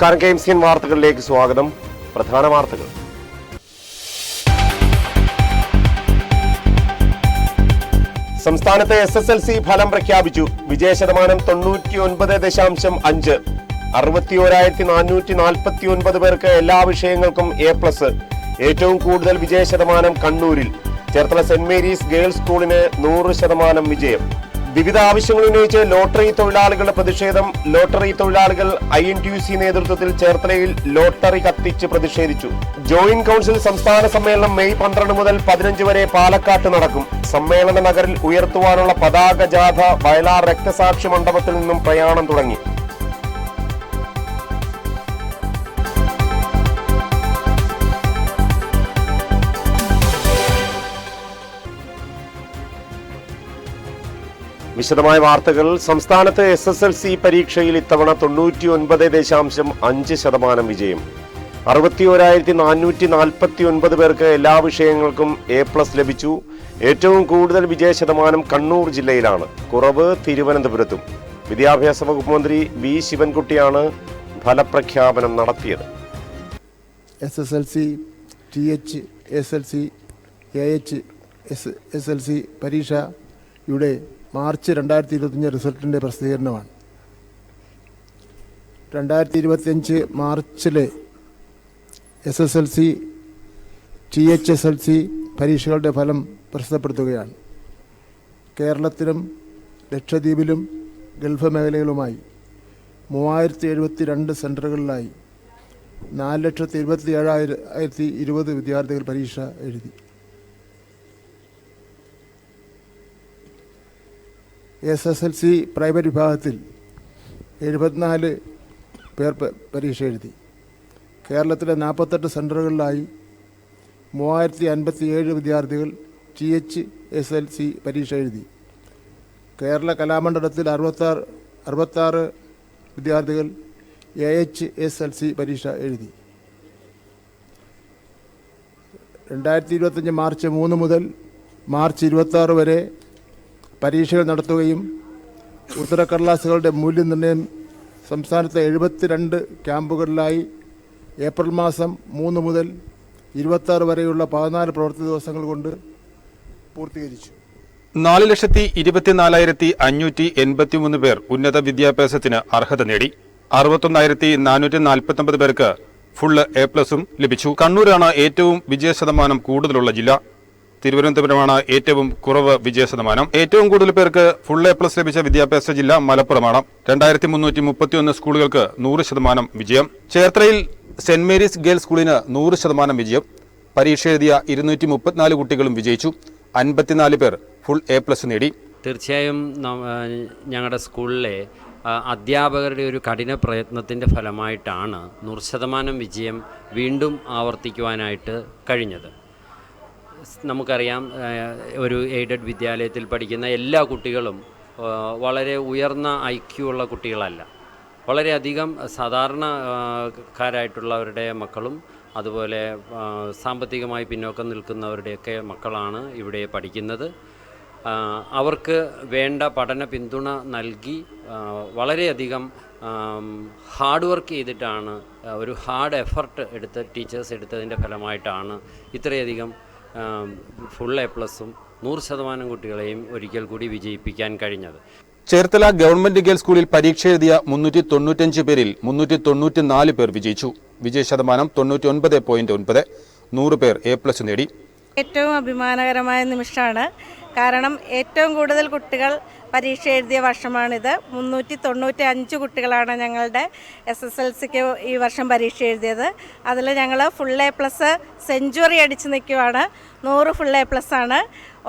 നമസ്കാരം. KMCN വാർത്തകളിലേക്ക് സ്വാഗതം. പ്രധാന വാർത്തകൾ. സംസ്ഥാനത്തെ SSLC ഫലം പ്രഖ്യാപിച്ചു. വിജയശതമാനം 99.5. 61,449 പേർക്ക് എല്ലാ വിഷയങ്ങൾക്കും A+. ഏറ്റവും കൂടുതൽ വിജയശതമാനം കണ്ണൂരിൽ. ചേർത്തല സെന്റ് മേരീസ് ഗേൾസ് സ്കൂളിന് 100% വിജയം. വിവിധ ആവശ്യങ്ങൾ ഉന്നയിച്ച് ലോട്ടറി തൊഴിലാളികളുടെ പ്രതിഷേധം. ലോട്ടറി തൊഴിലാളികൾ INTUC നേതൃത്വത്തിൽ ചേർത്തലയിൽ ലോട്ടറി കത്തിച്ച് പ്രതിഷേധിച്ചു. ജോയിന്റ് കൗൺസിൽ സംസ്ഥാന സമ്മേളനം മെയ് 12 മുതൽ 15 വരെ പാലക്കാട്ട് നടക്കും. സമ്മേളന നഗറിൽ ഉയർത്തുവാനുള്ള പതാക ജാഥ വയലാർ രക്തസാക്ഷി മണ്ഡപത്തിൽ നിന്നും പ്രയാണം തുടങ്ങി. വിശദമായ വാർത്തകൾ. സംസ്ഥാനത്ത് SSLC പരീക്ഷയിൽ ഇത്തവണ 99.5% വിജയം. 61,449 പേർക്ക് എല്ലാ വിഷയങ്ങൾക്കും A+ ലഭിച്ചു. ഏറ്റവും കൂടുതൽ വിജയശതമാനം കണ്ണൂർ ജില്ലയിലാണ്. കുറവ് തിരുവനന്തപുരത്തും. വിദ്യാഭ്യാസ വകുപ്പ് മന്ത്രി V. ശിവൻകുട്ടിയാണ് ഫലപ്രഖ്യാപനം നടത്തിയത്. SSLC, TH, SLC, AH, SLC പരീക്ഷയുടെ മാർച്ച് 2025 റിസൾട്ടിൻ്റെ പ്രസിദ്ധീകരണമാണ്. 2025 മാർച്ചിലെ SSLC, THSLC പരീക്ഷകളുടെ ഫലം പ്രസിദ്ധപ്പെടുത്തുകയാണ്. കേരളത്തിലും ലക്ഷദ്വീപിലും ഗൾഫ് മേഖലകളുമായി 3072 സെൻറ്ററുകളിലായി 4,27,020 വിദ്യാർത്ഥികൾ പരീക്ഷ എഴുതി. SSLC പ്രൈവറ്റ് വിഭാഗത്തിൽ 74 പേർ പരീക്ഷ എഴുതി. കേരളത്തിലെ 48 സെൻറ്ററുകളിലായി 3057 വിദ്യാർത്ഥികൾ THSLC പരീക്ഷ എഴുതി. കേരള കലാമണ്ഡലത്തിൽ 66 വിദ്യാർത്ഥികൾ AHSLC പരീക്ഷ എഴുതി. 2025 മാർച്ച് 3 മുതൽ മാർച്ച് 26 വരെ പരീക്ഷകൾ നടത്തുകയും ഉത്തരക്കടലാസുകളുടെ മൂല്യനിർണ്ണയം സംസ്ഥാനത്തെ 72 ക്യാമ്പുകളിലായി ഏപ്രിൽ മാസം 3 മുതൽ 26 വരെയുള്ള 14 പ്രവൃത്തി ദിവസങ്ങൾ കൊണ്ട് പൂർത്തീകരിച്ചു. 4,24,583 പേർ ഉന്നത വിദ്യാഭ്യാസത്തിന് അർഹത നേടി. 61,449 പേർക്ക് ഫുൾ A+ ലഭിച്ചു. കണ്ണൂരാണ് ഏറ്റവും വിജയശതമാനം കൂടുതലുള്ള ജില്ല. തിരുവനന്തപുരമാണ് ഏറ്റവും കുറവ് വിജയശതമാനം. ഏറ്റവും കൂടുതൽ പേർക്ക് ഫുൾ A+ ലഭിച്ച വിദ്യാഭ്യാസ ജില്ല മലപ്പുറമാണ്. 2,331 സ്കൂളുകൾക്ക് 100% വിജയം. ചേർത്തലയിൽ സെന്റ് മേരീസ് ഗേൾസ് സ്കൂളിന് 100% വിജയം. പരീക്ഷ എഴുതിയ 234 കുട്ടികളും വിജയിച്ചു. 54 പേർ ഫുൾ A+ നേടി. തീർച്ചയായും ഞങ്ങളുടെ സ്കൂളിലെ അധ്യാപകരുടെ ഒരു കഠിന പ്രയത്നത്തിൻ്റെ ഫലമായിട്ടാണ് 100% വിജയം വീണ്ടും ആവർത്തിക്കുവാനായിട്ട് കഴിഞ്ഞത്. നമുക്കറിയാം, ഒരു എയ്ഡഡ് വിദ്യാലയത്തിൽ പഠിക്കുന്ന എല്ലാ കുട്ടികളും വളരെ ഉയർന്ന IQ ഉള്ള കുട്ടികളല്ല. വളരെയധികം സാധാരണക്കാരായിട്ടുള്ളവരുടെ മക്കളും അതുപോലെ സാമ്പത്തികമായി പിന്നോക്കം നിൽക്കുന്നവരുടെയൊക്കെ മക്കളാണ് ഇവിടെ പഠിക്കുന്നത്. അവർക്ക് വേണ്ട പഠന പിന്തുണ നൽകി വളരെയധികം ഹാർഡ് വർക്ക് ചെയ്തിട്ടാണ്, ഒരു ഹാർഡ് എഫർട്ട് എടുത്ത് ടീച്ചേഴ്സ് എടുത്തതിൻ്റെ ഫലമായിട്ടാണ് ഇത്രയധികം ഫുൾ A+ 100% കുട്ടികളെയും ഒരിക്കൽ കൂടി വിജയിപ്പിക്കാൻ കഴിഞ്ഞത്. ചേർത്തല ഗവൺമെന്റ് ഗേൾസ് സ്കൂളിൽ പരീക്ഷ എഴുതിയ 395 പേരിൽ 394 പേർ വിജയിച്ചു. വിജയശതമാനം 99.9. 100 പേർ A+ നേടി. ഏറ്റവും അഭിമാനകരമായ നിമിഷമാണ്. കാരണം ഏറ്റവും കൂടുതൽ കുട്ടികൾ പരീക്ഷ എഴുതിയ വർഷമാണിത്. 395 കുട്ടികളാണ് ഞങ്ങളുടെ SSLCക്ക് ഈ വർഷം പരീക്ഷ എഴുതിയത്. അതിൽ ഞങ്ങൾ ഫുൾ A+ സെഞ്ചുറി അടിച്ച് നിൽക്കുവാണ്. 100 ഫുൾ A+ ആണ്.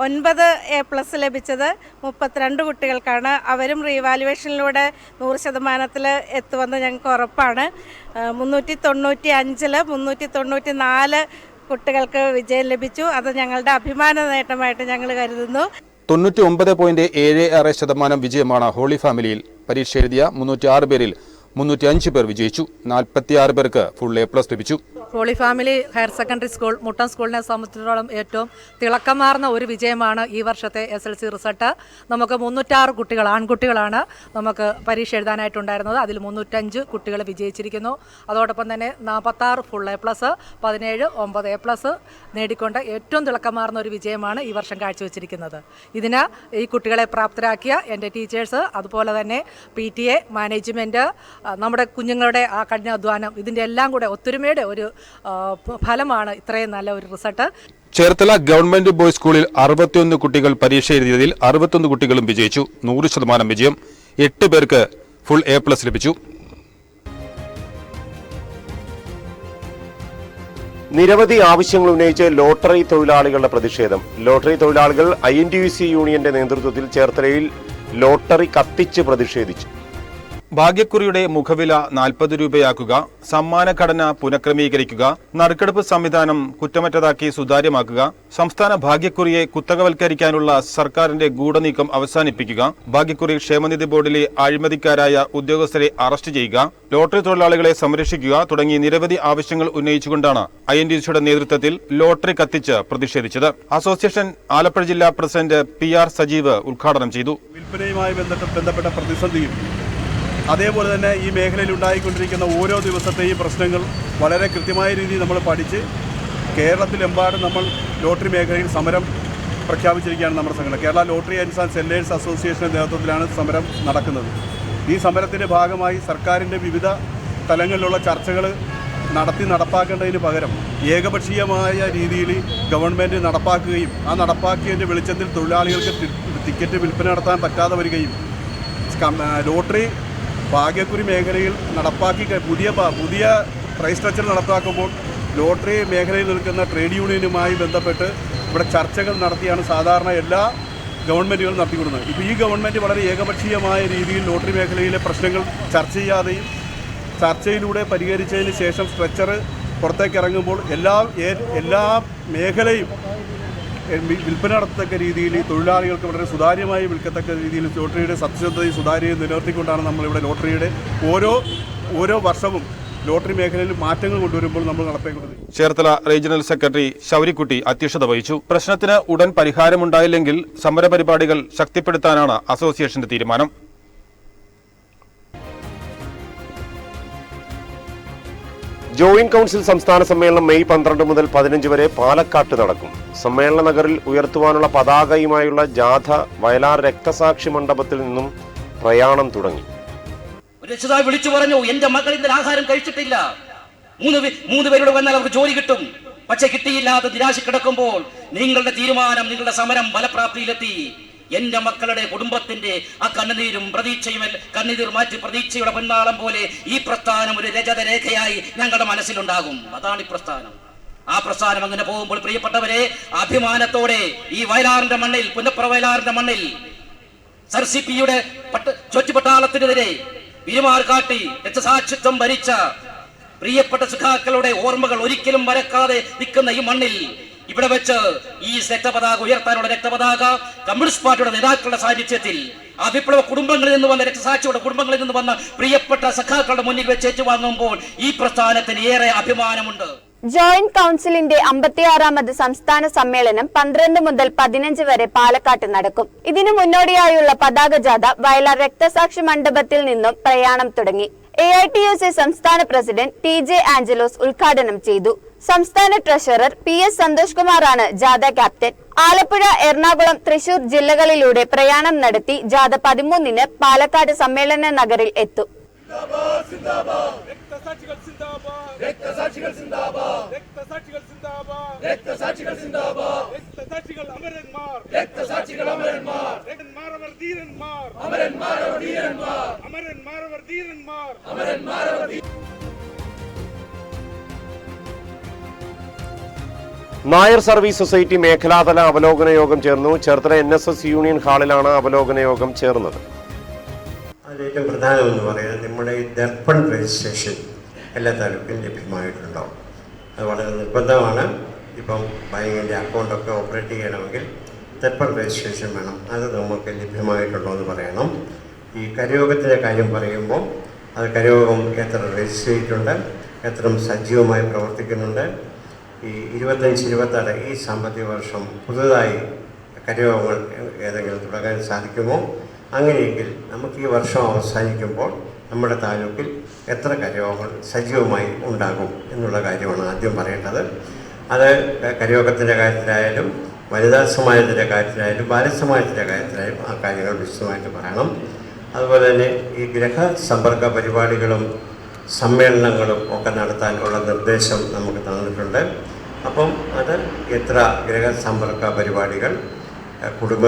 9 A+ ലഭിച്ചത് 32 കുട്ടികൾക്കാണ്. അവരും റീവാലുവേഷനിലൂടെ 100% എത്തുമെന്ന് ഞങ്ങൾക്ക് ഉറപ്പാണ്. 395-ൽ 394 കുട്ടികൾക്ക് വിജയം ലഭിച്ചു. അത് ഞങ്ങളുടെ അഭിമാന നേട്ടമായിട്ട് ഞങ്ങൾ കരുതുന്നു. 99.76% വിജയമാണ് ഹോളി ഫാമിലിയിൽ. പരീക്ഷ എഴുതിയ 306 പേരിൽ 305 പേർ വിജയിച്ചു. 46 പേർക്ക് ഫുൾ A+ ലഭിച്ചു. Holy family higher secondary school Muttom സ്കൂളിനെ സംബന്ധിച്ചിടത്തോളം ഏറ്റവും തിളക്കമാർന്ന ഒരു വിജയമാണ് ഈ വർഷത്തെ SLC റിസൾട്ട്. നമുക്ക് 306 കുട്ടികൾ ആൺകുട്ടികളാണ് നമുക്ക് പരീക്ഷ എഴുതാനായിട്ടുണ്ടായിരുന്നത്. അതിൽ 305 കുട്ടികൾ വിജയിച്ചിരിക്കുന്നു. അതോടൊപ്പം തന്നെ 46 ഫുൾ A+, 17 9 A+ നേടിക്കൊണ്ട് ഏറ്റവും തിളക്കമാർന്ന ഒരു വിജയമാണ് ഈ വർഷം കാഴ്ചവെച്ചിരിക്കുന്നത്. ഇതിന് ഈ കുട്ടികളെ പ്രാപ്തരാക്കിയ എൻ്റെ ടീച്ചേഴ്സ്, അതുപോലെ തന്നെ PTA മാനേജ്മെൻറ്റ്, നമ്മുടെ കുഞ്ഞുങ്ങളുടെ ആ കഠിനാധ്വാനം, ഇതിൻ്റെ എല്ലാം കൂടെ ഒത്തൊരുമയുടെ ഒരു ഫലമാണ് ഇത്രയും നല്ല ഒരു റിസൾട്ട്. ചേർത്തല ഗവൺമെന്റ് ബോയ്സ് സ്കൂളിൽ 61 കുട്ടികൾ പരീക്ഷ എഴുതിയതിൽ 61 കുട്ടികളും വിജയിച്ചു. 100% വിജയം. 8 പേർക്ക് ഫുൾ A+ ലഭിച്ചു. നിരവധി ആവശ്യങ്ങൾ ഉന്നയിച്ച് ലോട്ടറി തൊഴിലാളികളുടെ പ്രതിഷേധം. ലോട്ടറി തൊഴിലാളികൾ INTUC യൂണിയന്റെ നേതൃത്വത്തിൽ ചേർത്തലയിൽ ലോട്ടറി കത്തിച്ച് പ്രതിഷേധിച്ചു. ഭാഗ്യക്കുറിയുടെ മുഖവില 40 രൂപയാക്കുക, സമ്മാനഘടന പുനഃക്രമീകരിക്കുക, നറുക്കെടുപ്പ് സംവിധാനം കുറ്റമറ്റതാക്കി സുതാര്യമാക്കുക, സംസ്ഥാന ഭാഗ്യക്കുറിയെ കുത്തകവൽക്കരിക്കാനുള്ള സർക്കാരിന്റെ ഗൂഢനീക്കം അവസാനിപ്പിക്കുക, ഭാഗ്യക്കുറി ക്ഷേമനിധി ബോർഡിലെ അഴിമതിക്കാരായ ഉദ്യോഗസ്ഥരെ അറസ്റ്റ് ചെയ്യുക, ലോട്ടറി തൊഴിലാളികളെ സംരക്ഷിക്കുക തുടങ്ങി നിരവധി ആവശ്യങ്ങൾ ഉന്നയിച്ചുകൊണ്ടാണ് INTUCയുടെ നേതൃത്വത്തിൽ ലോട്ടറി കത്തിച്ച് പ്രതിഷേധിച്ചത്. അസോസിയേഷൻ ആലപ്പുഴ ജില്ലാ പ്രസിഡന്റ് PR സജീവ് ഉദ്ഘാടനം ചെയ്തു. വിൽപ്പനയുമായി ബന്ധപ്പെട്ട പ്രതിസന്ധിയും അതേപോലെ തന്നെ ഈ മേഖലയിൽ ഉണ്ടായിക്കൊണ്ടിരിക്കുന്ന ഓരോ ദിവസത്തെയും പ്രശ്നങ്ങൾ വളരെ കൃത്യമായ രീതിയിൽ നമ്മൾ പഠിച്ച് കേരളത്തിലെമ്പാടും നമ്മൾ ലോട്ടറി മേഖലയിൽ സമരം പ്രഖ്യാപിച്ചിരിക്കുകയാണ്. നമ്മുടെ സംഘടന കേരള ലോട്ടറി ആൻഡ് സെല്ലേഴ്സ് അസോസിയേഷൻ്റെ നേതൃത്വത്തിലാണ് സമരം നടക്കുന്നത്. ഈ സമരത്തിൻ്റെ ഭാഗമായി സർക്കാരിൻ്റെ വിവിധ തലങ്ങളിലുള്ള ചർച്ചകൾ നടപ്പാക്കേണ്ടതിന് പകരം ഏകപക്ഷീയമായ രീതിയിൽ ഗവൺമെൻറ് നടപ്പാക്കുകയും ആ നടപ്പാക്കിയതിൻ്റെ വെളിച്ചത്തിൽ തൊഴിലാളികൾക്ക് ടിക്കറ്റ് വിൽപ്പന നടത്താൻ പറ്റാതെ വരികയും ലോട്ടറി ഭാഗ്യക്കുറി മേഖലയിൽ നടപ്പാക്കി പുതിയ പ്രൈസ് സ്ട്രക്ചർ നടപ്പാക്കുമ്പോൾ ലോട്ടറി മേഖലയിൽ നിൽക്കുന്ന ട്രേഡ് യൂണിയനുമായി ബന്ധപ്പെട്ട് ഇവിടെ ചർച്ചകൾ നടത്തിയാണ് സാധാരണ എല്ലാ ഗവൺമെൻറ്റുകളും നടത്തിക്കൊടുക്കുന്നത്. ഇപ്പോൾ ഈ ഗവൺമെൻറ് വളരെ ഏകപക്ഷീയമായ രീതിയിൽ ലോട്ടറി മേഖലയിലെ പ്രശ്നങ്ങൾ ചർച്ച ചെയ്യാതെയും ചർച്ചയിലൂടെ പരിഹരിച്ചതിന് ശേഷം സ്ട്രക്ചർ പുറത്തേക്ക് ഇറങ്ങുമ്പോൾ എല്ലാ മേഖലയും വിൽപ്പന നടത്തത്തക്ക രീതിയിൽ തൊഴിലാളികൾക്ക് വളരെ സുതാര്യമായി വിൽക്കത്തക്ക രീതിയിൽ ലോട്ടറിയുടെ സത്യസന്ധതയും സുതാര്യതയും നിലനിർത്തിക്കൊണ്ടാണ് നമ്മളിവിടെ ലോട്ടറിയുടെ ഓരോ വർഷവും ലോട്ടറി മേഖലയിൽ മാറ്റങ്ങൾ കൊണ്ടുവരുമ്പോൾ നമ്മൾ നടപ്പാക്കുന്നത്. ചേർത്തല റീജിയണൽ സെക്രട്ടറി ശൗരിക്കുട്ടി അധ്യക്ഷത വഹിച്ചു. പ്രശ്നത്തിന് ഉടൻ പരിഹാരമുണ്ടായില്ലെങ്കിൽ സമരപരിപാടികൾ ശക്തിപ്പെടുത്താനാണ് അസോസിയേഷന്റെ തീരുമാനം. ജോയിന്റ് കൗൺസിൽ സംസ്ഥാന സമ്മേളനം മെയ് 12 മുതൽ 15 വരെ പാലക്കാട്ട് നടക്കും. സമ്മേളന നഗറിൽ ഉയർത്തുവാനുള്ള പതാകയുമായുള്ള ജാഥ വയലാർ രക്തസാക്ഷി മണ്ഡപത്തിൽ നിന്നും പ്രയാണം തുടങ്ങി. രക്ഷിതാവ് വിളിച്ചു പറഞ്ഞു, എന്റെ മകൾ ഇന്നലെ ആഹാരം കഴിച്ചിട്ടില്ല, മൂന്ന് പേരോട് വന്നാൽ അവർക്ക് ജോലി കിട്ടും. പക്ഷെ കിട്ടിയില്ലാതെ നിരാശ കിടക്കുമ്പോൾ നിങ്ങളുടെ തീരുമാനം, നിങ്ങളുടെ സമരം ഫലപ്രാപ്തിയിലെത്തി. എന്റെ മക്കളുടെ കുടുംബത്തിന്റെ ആ കണ്ണുനീരും പ്രതീക്ഷയും കണ്ണുനീർ മാറ്റി പ്രതീക്ഷയുടെ പൊന്നാളം പോലെ ഈ പ്രസ്ഥാനം ഒരു രജത രേഖയായി ഞങ്ങളുടെ മനസ്സിലുണ്ടാകും. അതാണ് ഈ പ്രസ്ഥാനം. ആ പ്രസ്ഥാനം അങ്ങനെ പോകുമ്പോൾ പ്രിയപ്പെട്ടവരെ, അഭിമാനത്തോടെ ഈ വയലാറിന്റെ മണ്ണിൽ, പുന്നപ്ര വയലാറിന്റെ മണ്ണിൽ SRCPയുടെ ചുറ്റുപട്ടാളത്തിനെതിരെ വിരുമാർ കാട്ടി രക്തസാക്ഷിത്വം ഭരിച്ച പ്രിയപ്പെട്ട സഖാക്കളുടെ ഓർമ്മകൾ ഒരിക്കലും മറക്കാതെ നിൽക്കുന്ന ഈ മണ്ണിൽ ഇവിടെ വെച്ച് ഈ രക്തപതാക ഉയർത്താനുള്ള രക്തപതാക കമ്മ്യൂണിസ്റ്റ് പാർട്ടിയുടെ നേതാക്കളുടെ സാന്നിധ്യത്തിൽ ആ വിപ്ലവ കുടുംബങ്ങളിൽ നിന്ന് വന്ന രക്തസാക്ഷിയുടെ കുടുംബങ്ങളിൽ നിന്ന് വന്ന പ്രിയപ്പെട്ട സഖാക്കളുടെ മുന്നിൽ വെച്ച് ഏറ്റുവാങ്ങുമ്പോൾ ഈ പ്രസ്ഥാനത്തിന് ഏറെ അഭിമാനമുണ്ട്. ജോയിന്റ് കൗൺസിലിന്റെ 56ാമത് സംസ്ഥാന സമ്മേളനം 12 മുതൽ 15 വരെ പാലക്കാട്ട് നടക്കും. ഇതിനു മുന്നോടിയായുള്ള പതാക ജാഥ വയലാർ രക്തസാക്ഷി മണ്ഡപത്തിൽ നിന്നും പ്രയാണം തുടങ്ങി. AITUC സംസ്ഥാന പ്രസിഡന്റ് TJ ആഞ്ചലോസ് ഉദ്ഘാടനം ചെയ്തു. സംസ്ഥാന ട്രഷറർ PS സന്തോഷ് കുമാറാണ് ജാഥ ക്യാപ്റ്റൻ. ആലപ്പുഴ, എറണാകുളം, തൃശൂർ ജില്ലകളിലൂടെ പ്രയാണം നടത്തി ജാഥ 13-ന് പാലക്കാട് സമ്മേളന നഗറിൽ എത്തും. നായർ സർവീസ് സൊസൈറ്റി മേഖലാതല അവലോകന യോഗം ചേർന്നു. ചേർത്തല NSS യൂണിയൻ ഹാളിലാണ് അവലോകന യോഗം ചേർന്നത്. അതിലേറ്റവും പ്രധാനമെന്ന് പറയുന്നത് നമ്മുടെ ഈ ദർപ്പൺ രജിസ്ട്രേഷൻ എല്ലാ താലൂക്കിലും ലഭ്യമായിട്ടുണ്ടാവും. അത് വളരെ നിർബന്ധമാണ്. ഇപ്പം ബാങ്കിൻ്റെ അക്കൗണ്ടൊക്കെ ഓപ്പറേറ്റ് ചെയ്യണമെങ്കിൽ ദർപ്പൺ രജിസ്ട്രേഷൻ വേണം. അത് നമുക്ക് ലഭ്യമായിട്ടുണ്ടോ എന്ന് പറയണം. ഈ കരയോഗത്തിൻ്റെ കാര്യം പറയുമ്പോൾ അത് കരയോഗം എത്ര രജിസ്റ്റർ ചെയ്തിട്ടുണ്ട്, എത്രയും സജീവമായി പ്രവർത്തിക്കുന്നുണ്ട്. ഈ 25-26 ഈ സാമ്പത്തിക വർഷം പുതുതായി കരയോഗങ്ങൾ ഏതെങ്കിലും തുടങ്ങാൻ സാധിക്കുമോ? അങ്ങനെയെങ്കിൽ നമുക്ക് ഈ വർഷം അവസാനിക്കുമ്പോൾ നമ്മുടെ താലൂക്കിൽ എത്ര കരയോഗങ്ങൾ സജീവമായി ഉണ്ടാകും എന്നുള്ള കാര്യമാണ് ആദ്യം പറയേണ്ടത്. അത് കരയോഗത്തിൻ്റെ കാര്യത്തിലായാലും വനിതാ സമാജത്തിൻ്റെ കാര്യത്തിലായാലും ബാലസമാജത്തിൻ്റെ കാര്യത്തിലായാലും ആ കാര്യങ്ങൾ വിശദമായിട്ട് പറയണം. അതുപോലെ തന്നെ ഈ ഗ്രഹസമ്പർക്ക പരിപാടികളും സമ്മേളനങ്ങളും ഒക്കെ നടത്താനുള്ള നിർദ്ദേശം നമുക്ക് തന്നിട്ടുണ്ട്. അപ്പം അത് എത്ര ഗ്രഹസമ്പർക്ക പരിപാടികൾ, കുടുംബ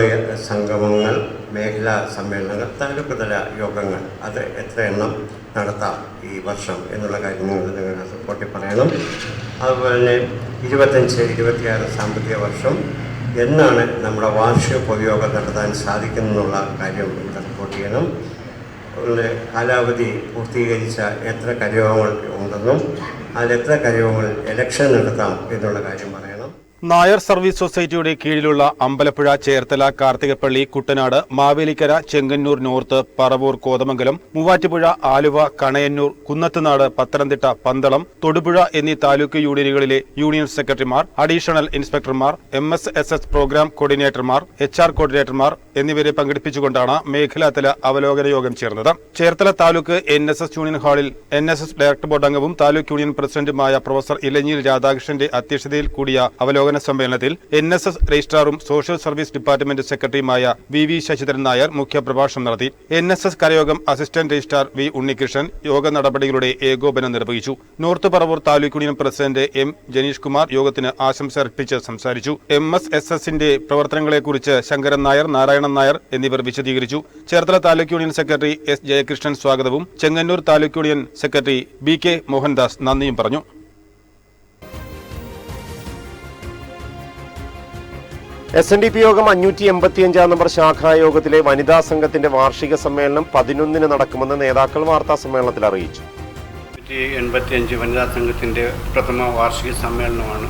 സംഗമങ്ങൾ, മേഖലാ സമ്മേളനങ്ങൾ, താലൂക്ക് തല യോഗങ്ങൾ, അത് എത്ര എണ്ണം നടത്താം ഈ വർഷം എന്നുള്ള കാര്യങ്ങൾ നിങ്ങൾ റിപ്പോർട്ടിൽ പറയണം. അതുപോലെ തന്നെ 25-26 സാമ്പത്തിക വർഷം എന്നാണ് നമ്മുടെ വാർഷിക പൊതുയോഗം നടത്താൻ സാധിക്കുമെന്നുള്ള കാര്യം റിപ്പോർട്ട് ചെയ്യണം. കാലാവധി പൂർത്തീകരിച്ച എത്ര കരയോഗങ്ങൾ ഉണ്ടെന്നും അതിലെത്ര കരയോഗങ്ങൾ ഇലക്ഷൻ നടത്താം എന്നുള്ള കാര്യം പറയണം. നായർ സർവീസ് സൊസൈറ്റിയുടെ കീഴിലുള്ള അമ്പലപ്പുഴ, ചേർത്തല, കാർത്തികപ്പള്ളി, കുട്ടനാട്, മാവേലിക്കര, ചെങ്ങന്നൂർ നോർത്ത്, പറവൂർ, കോതമംഗലം, മൂവാറ്റുപുഴ, ആലുവ, കണയന്നൂർ, കുന്നത്തുനാട്, പത്തനംതിട്ട, പന്തളം, തൊടുപുഴ എന്നീ താലൂക്ക് യൂണിയനുകളിലെ യൂണിയൻ സെക്രട്ടറിമാർ, അഡീഷണൽ ഇൻസ്പെക്ടർമാർ, MSSS പ്രോഗ്രാം കോർഡിനേറ്റർമാർ, HR കോർഡിനേറ്റർമാർ എന്നിവരെ പങ്കെടുപ്പിച്ചുകൊണ്ടാണ് മേഖലാതല അവലോകന യോഗം ചേർന്നത്. ചേർത്തല താലൂക്ക് NSS യൂണിയൻ ഹാളിൽ NSS ഡയറക്ടർ ബോർഡ് അംഗവും താലൂക്ക് യൂണിയൻ പ്രസിഡന്റുമായ പ്രൊഫസർ ഇലഞ്ഞിൽ രാധാകൃഷ്ണന്റെ അധ്യക്ഷതയിൽ കൂടിയ അവലോകന സമ്മേളനത്തിൽ NSS രജിസ്ട്രാറും സോഷ്യൽ സർവീസ് ഡിപ്പാർട്ട്മെന്റ് സെക്രട്ടറിയുമായ VV ശശിധരൻ നായർ മുഖ്യപ്രഭാഷണം നടത്തി. NSS കരയോഗം assistant registrar V Unnikrishnan yoga നടപടികളുടെ ഏകോപനം നിർവഹിച്ചു. North Paravur taluk union president M Janeesh Kumar യോഗത്തിന് ആശംസ അർപ്പിച്ച് സംസാരിച്ചു. MSSSന്റെ പ്രവർത്തനങ്ങളെക്കുറിച്ച് ശങ്കരൻ നായർ, നാരായണൻ നായർ എന്നിവർ വിശദീകരിച്ചു. Cherthala taluk union secretary S Jayakrishnan സ്വാഗതവും Chengannur taluk union secretary BK Mohandas നന്ദിയും പറഞ്ഞു. SNDP യോഗം 585 നമ്പർ ശാഖായോഗത്തിലെ വനിതാ സംഘത്തിന്റെ വാർഷിക സമ്മേളനം 11-ന് നടക്കുമെന്ന് നേതാക്കൾ വാർത്താ സമ്മേളനത്തിൽ അറിയിച്ചു. 85 വനിതാ സംഘത്തിന്റെ പ്രഥമ വാർഷിക സമ്മേളനമാണ്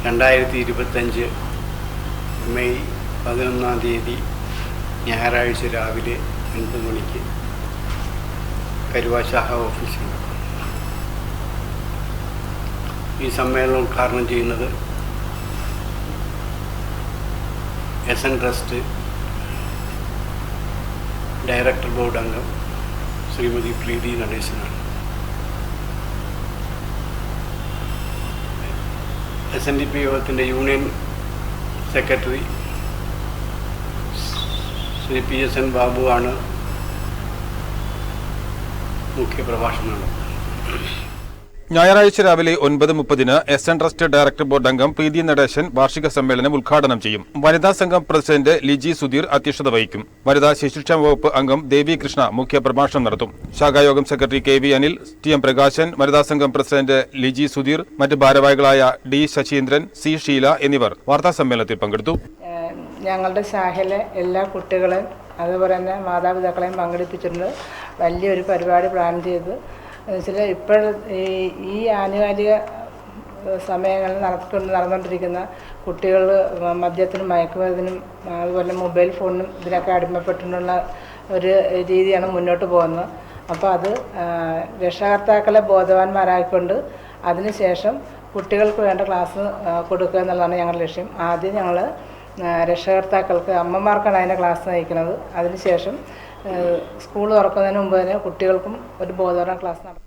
2025 മെയ് 11-ാം തീയതി ഞായറാഴ്ച രാവിലെ 9 മണിക്ക് കരുവ ശാഖ ഓഫീസിൽ നടക്കും. ഈ സമ്മേളനം ഉദ്ഘാടനം ചെയ്യുന്നത് SN ട്രസ്റ്റ് ഡയറക്ടർ ബോർഡ് അംഗം ശ്രീമതി പ്രീതി നടേശനാണ്. SNDP യോഗത്തിൻ്റെ union secretary Shri PSN Babu ആണ് മുഖ്യപ്രഭാഷണം നടത്തുന്നത്. ഞായറാഴ്ച രാവിലെ 9:30-ന് SN ട്രസ്റ്റ് ഡയറക്ടർ ബോർഡ് അംഗം പ്രീതി നടേശൻ വാർഷിക സമ്മേളനം ഉദ്ഘാടനം ചെയ്യും. വനിതാ സംഘം പ്രസിഡന്റ് ലിജി സുധീർ അധ്യക്ഷത വഹിക്കും. വനിതാ ശിശുക്ഷേമ വകുപ്പ് അംഗം ദേവി കൃഷ്ണ മുഖ്യപ്രഭാഷണം നടത്തും. ശാഖായോഗം secretary KV Anil, TM Prakashan, വനിതാ സംഘം പ്രസിഡന്റ് ലിജി സുധീർ, മറ്റ് ഭാരവാഹികളായ D ശശീന്ദ്രൻ, C ഷീല എന്നിവർ വാർത്താ സമ്മേളനത്തിൽ പങ്കെടുത്തു. ഞങ്ങളുടെ ശാഖയിലെ എല്ലാ കുട്ടികളെയും അതുപോലെ തന്നെ മാതാപിതാക്കളെയും പങ്കെടുപ്പിച്ചിട്ടുണ്ട്. വലിയൊരു പരിപാടി പ്ലാൻ ചെയ്ത് ഇപ്പോൾ ഈ ആനുകാലിക സമയങ്ങളിൽ നടന്നുകൊണ്ടിരിക്കുന്ന കുട്ടികൾ മദ്യത്തിനും മയക്കുമരുന്നിനും അതുപോലെ മൊബൈൽ ഫോണിനും ഇതിനൊക്കെ അടിമപ്പെട്ടുള്ള ഒരു രീതിയാണ് മുന്നോട്ട് പോകുന്നത്. അപ്പോൾ അത് രക്ഷകർത്താക്കളെ ബോധവാന്മാരായിക്കൊണ്ട് അതിനുശേഷം കുട്ടികൾക്ക് വേണ്ട ക്ലാസ് കൊടുക്കുക എന്നുള്ളതാണ് ഞങ്ങളുടെ ലക്ഷ്യം. ആദ്യം ഞങ്ങൾ രക്ഷകർത്താക്കൾക്ക്, അമ്മമാർക്കാണ് അതിൻ്റെ ക്ലാസ് നയിക്കുന്നത്. അതിനുശേഷം സ്കൂൾ തുറക്കുന്നതിന് മുമ്പ് തന്നെ കുട്ടികൾക്കും ഒരു ബോധവൽക്കരണ ക്ലാസ് നടത്തും.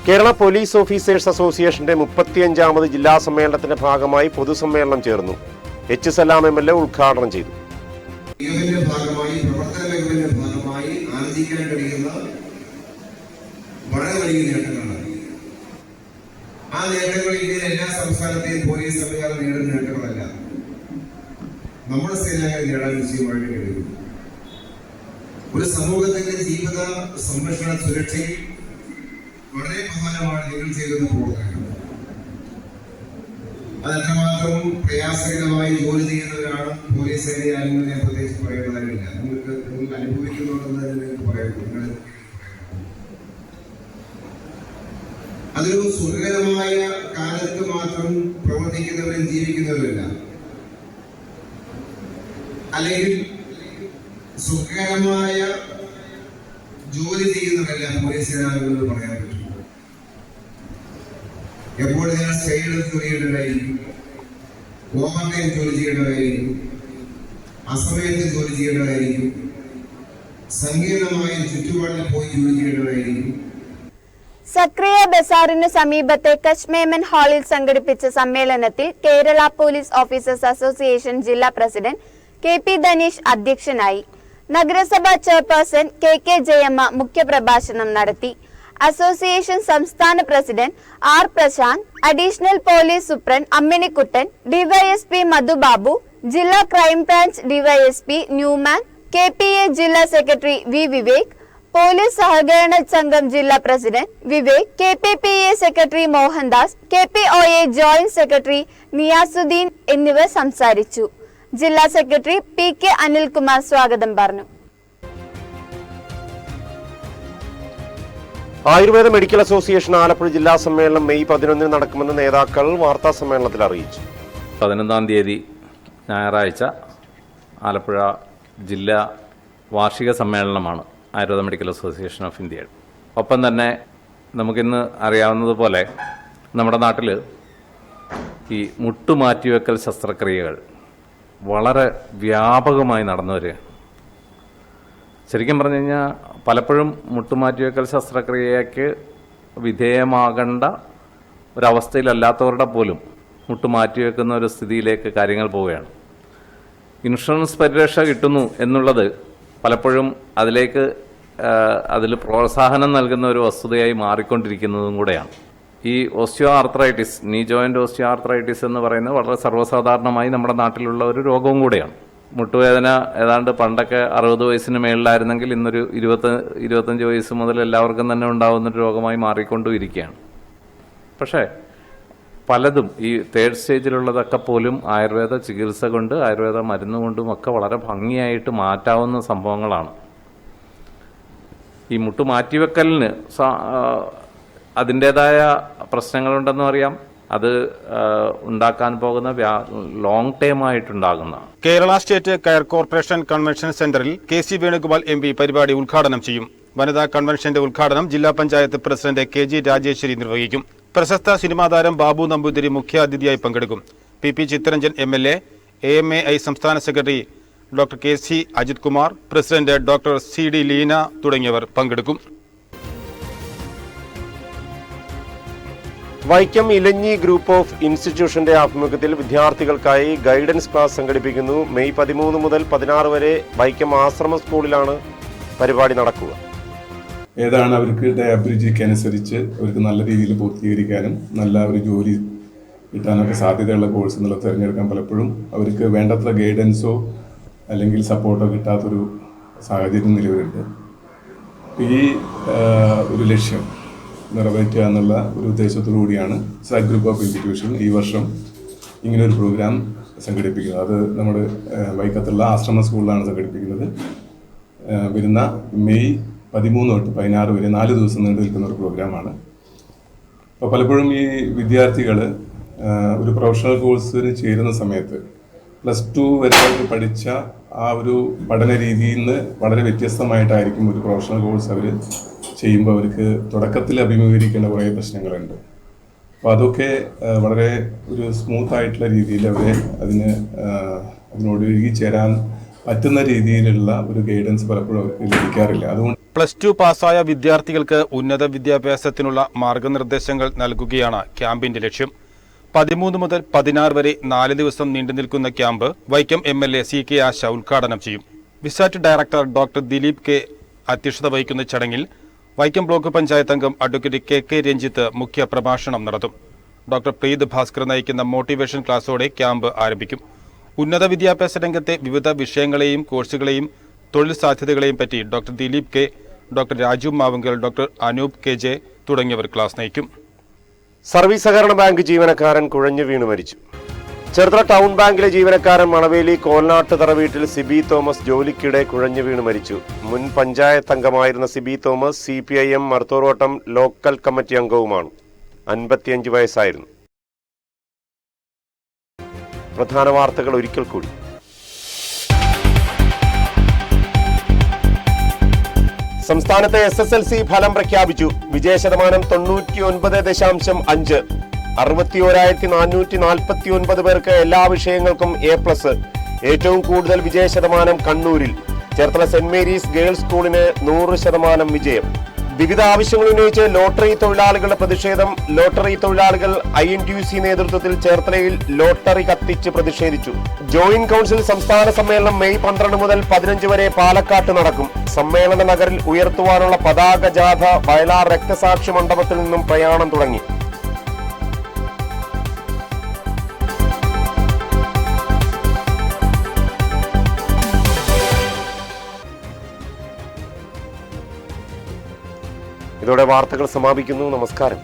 കേരള പോലീസ് ഓഫീസേഴ്സ് അസോസിയേഷന്റെ 35ാമത് ജില്ലാ സമ്മേളനത്തിന്റെ ഭാഗമായി പൊതുസമ്മേളനം ചേർന്നു. H സലാം MLA ഉദ്ഘാടനം ചെയ്തു. ഇതിന്റെ ഭാഗമായി പ്രവർത്തന മേഖലയുടെ ഭാഗമായി ആർജിക്കാൻ കഴിയുന്ന വളരെ വലിയ നേട്ടങ്ങളാണ്. ആ നേട്ടങ്ങൾ ഇന്ത്യയിലെ എല്ലാ സംസ്ഥാനത്തെയും പോലീസ് സംവിധാനം നേടുന്ന നേട്ടങ്ങളല്ല, നമ്മുടെ സേനകൾ നേടാൻ നിശ്ചയമായിട്ട് കഴിയും. ഒരു സമൂഹത്തിന്റെ ജീവിത സംരക്ഷണ സുരക്ഷയിൽ വളരെ പ്രധാനമാണ് നിങ്ങൾ ചെയ്യുന്ന പ്രവർത്തനങ്ങൾ. അത് എത്രമാത്രം പ്രയാസകരമായി ജോലി ചെയ്യുന്നവരാണ് പോലീസ് സേനയാണെന്ന് ഞാൻ പ്രത്യേകിച്ച് പറയുന്നതില്ല. നിങ്ങൾ അനുഭവിക്കുന്നുണ്ടെന്ന് നിങ്ങൾക്ക് പറയുന്നു. അതൊരു സുഖകരമായ കാലത്ത് മാത്രം പ്രവർത്തിക്കുന്നവരും ജീവിക്കുന്നവരല്ല. അല്ലെങ്കിൽ സുഖകരമായ ജോലി ചെയ്യുന്നവരല്ല പോലീസ് സേനാംഗങ്ങൾ പറയാൻ പറ്റും. എപ്പോൾ നിങ്ങൾ സൈഡിൽ ജോലി ചെയ്യേണ്ടതായിരിക്കും, ഓവർ ടൈം ജോലി ചെയ്യേണ്ടതായിരിക്കും, അസമയത്ത് ജോലി ചെയ്യേണ്ടതായിരിക്കും, സങ്കീർണമായ ചുറ്റുപാടിൽ പോയി ജോലി ചെയ്യേണ്ടതായിരിക്കും. സക്രിയ ബസാറിനു സമീപത്തെ കച്ച് മേമൻ ഹാളിൽ സംഘടിപ്പിച്ച സമ്മേളനത്തിൽ കേരള പോലീസ് ഓഫീസേഴ്സ് അസോസിയേഷൻ ജില്ലാ പ്രസിഡന്റ് KP ധനീഷ് അധ്യക്ഷനായി. നഗരസഭാ ചെയർപേഴ്സൺ KK ജയമ്മ മുഖ്യപ്രഭാഷണം നടത്തി. അസോസിയേഷൻ സംസ്ഥാന president R Prashanth, additional police superintendent Amminikuttan, DYSP Madhubabu, ജില്ലാ ക്രൈംബ്രാഞ്ച് DYSP ന്യൂമാൻ, KPA ജില്ലാ സെക്രട്ടറി V വിവേക്, പോലീസ് സഹകരണ സംഘം ജില്ലാ president Vivek, KPPA secretary Mohandas, KPOA joint secretary Niyasuddeen എന്നിവർ സംസാരിച്ചു. ജില്ലാ സെക്രട്ടറി PK അനിൽകുമാർ സ്വാഗതം പറഞ്ഞു. ആയുർവേദ മെഡിക്കൽ അസോസിയേഷൻ ആലപ്പുഴ ജില്ലാ സമ്മേളനം മെയ് 11 നടക്കുമെന്ന് നേതാക്കൾ വാർത്താ സമ്മേളനത്തിൽ അറിയിച്ചു. 11 തീയതി ഞായറാഴ്ച ആലപ്പുഴ ജില്ലാ വാർഷിക സമ്മേളനമാണ് ആയുർവേദ മെഡിക്കൽ അസോസിയേഷൻ ഓഫ് ഇന്ത്യയുടെ. ഒപ്പം തന്നെ നമുക്കിന്ന് അറിയാവുന്നതുപോലെ നമ്മുടെ നാട്ടിൽ ഈ മുട്ടുമാറ്റിവെക്കൽ ശസ്ത്രക്രിയകൾ വളരെ വ്യാപകമായി നടന്നു വരികയാണ്. ശരിക്കും പറഞ്ഞു കഴിഞ്ഞാൽ പലപ്പോഴും മുട്ടുമാറ്റിവെക്കൽ ശസ്ത്രക്രിയയ്ക്ക് വിധേയമാകേണ്ട ഒരവസ്ഥയിലല്ലാത്തവരുടെ പോലും മുട്ടുമാറ്റിവെക്കുന്ന ഒരു സ്ഥിതിയിലേക്ക് കാര്യങ്ങൾ പോവുകയാണ്. ഇൻഷുറൻസ് പരിരക്ഷ കിട്ടുന്നു എന്നുള്ളത് പലപ്പോഴും അതിൽ പ്രോത്സാഹനം നൽകുന്ന ഒരു വസ്തുതയായി മാറിക്കൊണ്ടിരിക്കുന്നതും കൂടെയാണ്. ഈ ഓസ്റ്റിയോ ആർത്രൈറ്റിസ്, നീ ജോയിൻ്റ് ഓസ്റ്റിയോ ആർത്രൈറ്റിസ് എന്ന് പറയുന്നത് വളരെ സർവ്വസാധാരണമായി നമ്മുടെ നാട്ടിലുള്ള ഒരു രോഗവും കൂടെയാണ്. മുട്ടുവേദന ഏതാണ്ട് പണ്ടൊക്കെ 60 വയസ്സിന് മേളിലായിരുന്നെങ്കിൽ ഇന്നൊരു 25 വയസ്സ് മുതൽ എല്ലാവർക്കും തന്നെ ഉണ്ടാകുന്നൊരു രോഗമായി മാറിക്കൊണ്ടിരിക്കുകയാണ്. പക്ഷേ പലതും ഈ 3rd സ്റ്റേജിലുള്ളതൊക്കെ പോലും ആയുർവേദ ചികിത്സ കൊണ്ട്, ആയുർവേദ മരുന്ന് കൊണ്ടും ഒക്കെ വളരെ ഭംഗിയായിട്ട് മാറ്റാവുന്ന സംഭവങ്ങളാണ്. ഈ മുട്ടു മാറ്റിവെക്കലിന് അതിൻ്റേതായ പ്രശ്നങ്ങളുണ്ടെന്നും അറിയാം. അത് ഉണ്ടാക്കാൻ പോകുന്ന ലോങ് ടേം ആയിട്ടുണ്ടാകുന്ന. കേരള സ്റ്റേറ്റ് കയർ കോർപ്പറേഷൻ കൺവെൻഷൻ സെന്ററിൽ KC വേണുഗോപാൽ MP പരിപാടി ഉദ്ഘാടനം ചെയ്യും. വനിതാ കൺവെൻഷന്റെ ഉദ്ഘാടനം ജില്ലാ പഞ്ചായത്ത് പ്രസിഡന്റ് KG രാജേശ്വരി നിർവഹിക്കും. പ്രശസ്ത സിനിമാ താരം ബാബു നമ്പൂതിരി മുഖ്യാതിഥിയായി പങ്കെടുക്കും. PP ചിത്തരഞ്ജൻ MLA, AMAI സംസ്ഥാന secretary doctor KC Ajith Kumar, president doctor CD Leena തുടങ്ങിയവർ പങ്കെടുക്കും. വൈക്കം ഇലഞ്ഞി ഗ്രൂപ്പ് ഓഫ് ഇൻസ്റ്റിറ്റ്യൂഷന്റെ ആഭിമുഖ്യത്തിൽ വിദ്യാർത്ഥികൾക്കായി ഗൈഡൻസ് ക്ലാസ് സംഘടിപ്പിക്കുന്നു. മെയ് 13 മുതൽ 16 വരെ വൈക്കം ആശ്രമ സ്കൂളിലാണ് പരിപാടി നടക്കുക. ഏതാണ് അവർക്ക് അഭിരുചിക്ക് അനുസരിച്ച് അവർക്ക് നല്ല രീതിയിൽ പൂർത്തീകരിക്കാനും നല്ല ഒരു ജോലി കിട്ടാനൊക്കെ സാധ്യതയുള്ള കോഴ്സ് എന്നുള്ളത് തിരഞ്ഞെടുക്കാൻ പലപ്പോഴും അവർക്ക് വേണ്ടത്ര ഗൈഡൻസോ അല്ലെങ്കിൽ സപ്പോർട്ടോ കിട്ടാത്തൊരു സാഹചര്യം നിലവിലുണ്ട്. ഈ ഒരു ലക്ഷ്യം നിറവേറ്റുക എന്നുള്ള ഒരു ഉദ്ദേശത്തോടു കൂടിയാണ് SAC ഗ്രൂപ്പ് ഓഫ് ഇൻസ്റ്റിറ്റ്യൂഷൻ ഈ വർഷം ഇങ്ങനൊരു പ്രോഗ്രാം സംഘടിപ്പിക്കുന്നത്. അത് നമ്മുടെ വൈക്കത്തുള്ള ആശ്രമ സ്കൂളിലാണ് സംഘടിപ്പിക്കുന്നത്. വരുന്ന മെയ് 13 തൊട്ട് 16 വരെ 4 ദിവസം നീണ്ടു നിൽക്കുന്ന ഒരു പ്രോഗ്രാമാണ്. അപ്പോൾ പലപ്പോഴും ഈ വിദ്യാർത്ഥികൾ ഒരു പ്രൊഫഷണൽ കോഴ്സിന് ചേരുന്ന സമയത്ത് +2 വരെ പഠിച്ച ആ ഒരു പഠന രീതിയിൽ നിന്ന് വളരെ വ്യത്യസ്തമായിട്ടായിരിക്കും ഒരു പ്രൊഫഷണൽ കോഴ്സ് അവർ ചെയ്യുമ്പോൾ അവർക്ക് തുടക്കത്തിൽ അഭിമുഖീകരിക്കേണ്ട കുറേ പ്രശ്നങ്ങളുണ്ട്. അപ്പോൾ അതൊക്കെ വളരെ ഒരു സ്മൂത്തായിട്ടുള്ള രീതിയിൽ അവരെ അതിനോട് ഇഴുകിച്ചേരാൻ പറ്റുന്ന രീതിയിലുള്ള ഒരു ഗൈഡൻസ് പലപ്പോഴും അവർക്ക് ലഭിക്കാറില്ല. അതുകൊണ്ട് +2 പാസ്സായ വിദ്യാർത്ഥികൾക്ക് ഉന്നത വിദ്യാഭ്യാസത്തിനുള്ള മാർഗനിർദ്ദേശങ്ങൾ നൽകുകയാണ് ക്യാമ്പിന്റെ ലക്ഷ്യം. 13 മുതൽ 16 വരെ 4 ദിവസം നീണ്ടു നിൽക്കുന്ന camp Vaikom MLA CK Asha ഉദ്ഘാടനം ചെയ്യും. VISAT director doctor Dileep K അധ്യക്ഷത വഹിക്കുന്ന ചടങ്ങിൽ വൈക്കം ബ്ലോക്ക് പഞ്ചായത്ത് അംഗം അഡ്വക്കേറ്റ് KK രഞ്ജിത്ത് മുഖ്യ പ്രഭാഷണം നടത്തും. ഡോക്ടർ പ്രീത് ഭാസ്കർ നയിക്കുന്ന മോട്ടിവേഷൻ ക്ലാസോടെ ക്യാമ്പ് ആരംഭിക്കും. ഉന്നത വിദ്യാഭ്യാസ രംഗത്തെ വിവിധ വിഷയങ്ങളെയും കോഴ്സുകളെയും തൊഴിൽ സാധ്യതകളെയും പറ്റി doctor Dileep K, doctor Raju Mavunkal, doctor Anoop KJ തുടങ്ങിയവർ ക്ലാസ് നയിക്കും. സർവീസ് സഹകരണ ബാങ്ക് ജീവനക്കാരൻ കുഴഞ്ഞു വീണ് മരിച്ചു. ചെറുതല ടൗൺ ബാങ്കിലെ ജീവനക്കാരൻ മണവേലി കോൽനാട്ടുതറ വീട്ടിൽ സിബി തോമസ് ജോലിക്കിടെ കുഴഞ്ഞു വീണ് മരിച്ചു. മുൻ പഞ്ചായത്ത് അംഗമായിരുന്ന Siby Thomas CPIM Marthorvattam local committee അംഗവുമാണ്. 55 വയസ്സായിരുന്നു. പ്രധാന വാർത്തകൾ ഒരിക്കൽ കൂടി. സംസ്ഥാനത്തെ SSLC ഫലം പ്രഖ്യാപിച്ചു. വിജയശതമാനം 99.5. 61,449 പേർക്ക് എല്ലാ വിഷയങ്ങൾക്കും A+. ഏറ്റവും കൂടുതൽ വിജയശതമാനം കണ്ണൂരിൽ. ചേർത്തല സെന്റ് മേരീസ് ഗേൾസ് സ്കൂളിന് 100% വിജയം. വിവിധ ആവശ്യങ്ങൾ ഉന്നയിച്ച് ലോട്ടറി തൊഴിലാളികളുടെ പ്രതിഷേധം. ലോട്ടറി തൊഴിലാളികൾ INTUC നേതൃത്വത്തിൽ ചേർത്തലയിൽ ലോട്ടറി കത്തിച്ച് പ്രതിഷേധിച്ചു. ജോയിന്റ് കൗൺസിൽ സംസ്ഥാന സമ്മേളനം മെയ് 12 മുതൽ 15 വരെ പാലക്കാട്ട് നടക്കും. സമ്മേളന നഗറിൽ ഉയർത്തുവാനുള്ള പതാക ജാഥ വയലാർ രക്തസാക്ഷി മണ്ഡപത്തിൽ നിന്നും പ്രയാണം തുടങ്ങി. ഇതോടെ വാർത്തകൾ സമാപിക്കുന്നു. നമസ്കാരം.